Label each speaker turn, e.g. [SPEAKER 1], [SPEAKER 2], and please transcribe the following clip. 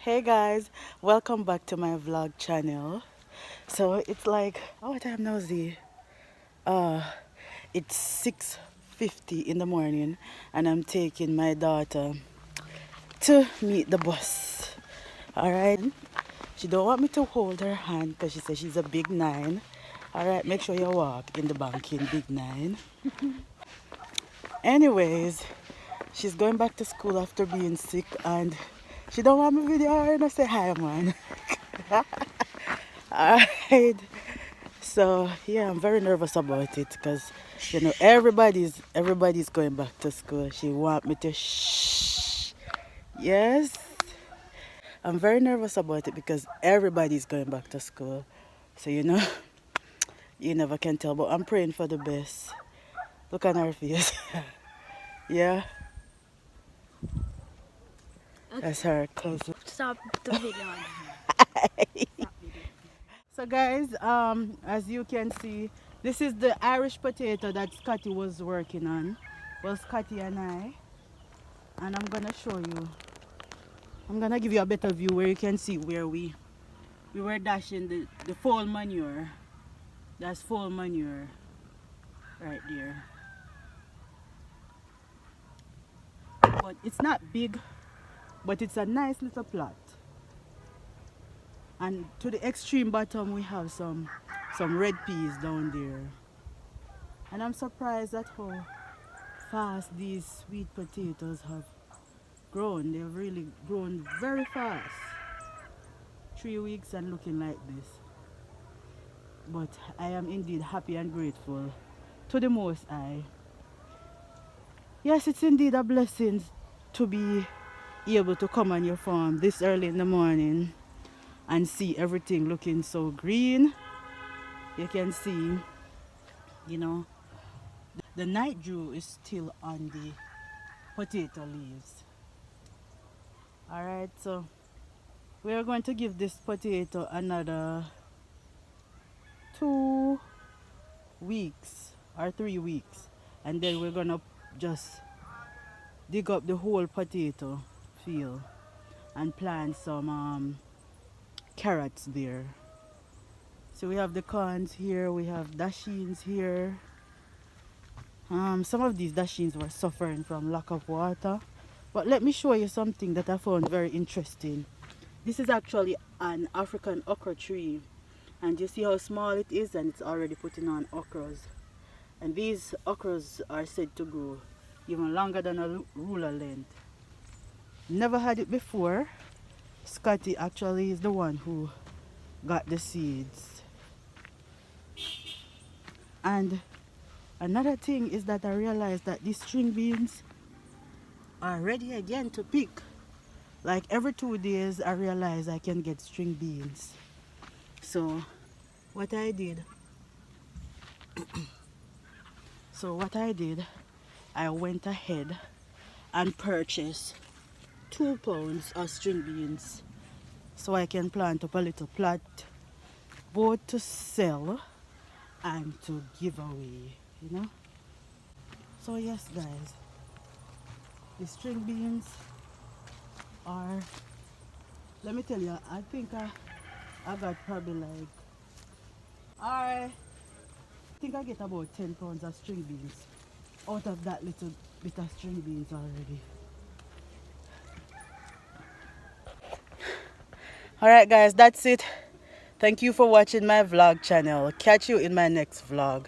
[SPEAKER 1] Hey guys, welcome back to my vlog channel. So it's like, oh, what time now is it? Uh, it's 6:50 in the morning and I'm taking my daughter to meet the bus. Alright? She don't want me to hold her hand because she says she's a big nine. Alright, make sure you walk in the bank in big nine. Anyways, she's going back to school after being sick and she don't want me video her and say hi man. Alright. So yeah, I'm very nervous about it because everybody's going back to school. She want me to shh. Yes. I'm very nervous about it because everybody's going back to school. So you never can tell. But I'm praying for the best. Look on her face. Yeah. That's her cousin.
[SPEAKER 2] Stop the video.
[SPEAKER 1] So guys, as you can see, this is the Irish potato that Scotty was working on. Well, Scotty and I. And I'm gonna show you. I'm gonna give you a better view where you can see where we were dashing the fall manure. That's fall manure right there. But it's not big, but it's a nice little plot. And to the extreme bottom we have some red peas down there. And I'm surprised at how fast these sweet potatoes have grown. They've really grown very fast. 3 weeks and looking like this. But I am indeed happy and grateful to the Most High. Yes, it's indeed a blessing to be able to come on your farm this early in the morning and see everything looking so green. You can see, you know, the night dew is still on the potato leaves. Alright, so we are going to give this potato another 2 weeks or 3 weeks, and then we're gonna just dig up the whole potato field and plant some carrots there. So we have the corns here, we have dashings here. Some of these dashings were suffering from lack of water, but let me show you something that I found very interesting. This is actually an African okra tree, and you see how small it is, and it's already putting on okras. And these okras are said to grow even longer than a ruler length. Never had it before. Scotty actually is the one who got the seeds. And another thing is that I realized that these string beans are ready again to pick. Like every 2 days I realize I can get string beans. So what I did I went ahead and purchased 2 pounds of string beans so I can plant up a little plot both to sell and to give away. So yes guys, the string beans are, let me tell you, I think I got probably like, I think I get about 10 pounds of string beans out of that little bit of string beans already. Alright guys, that's it. Thank you for watching my vlog channel. Catch you in my next vlog.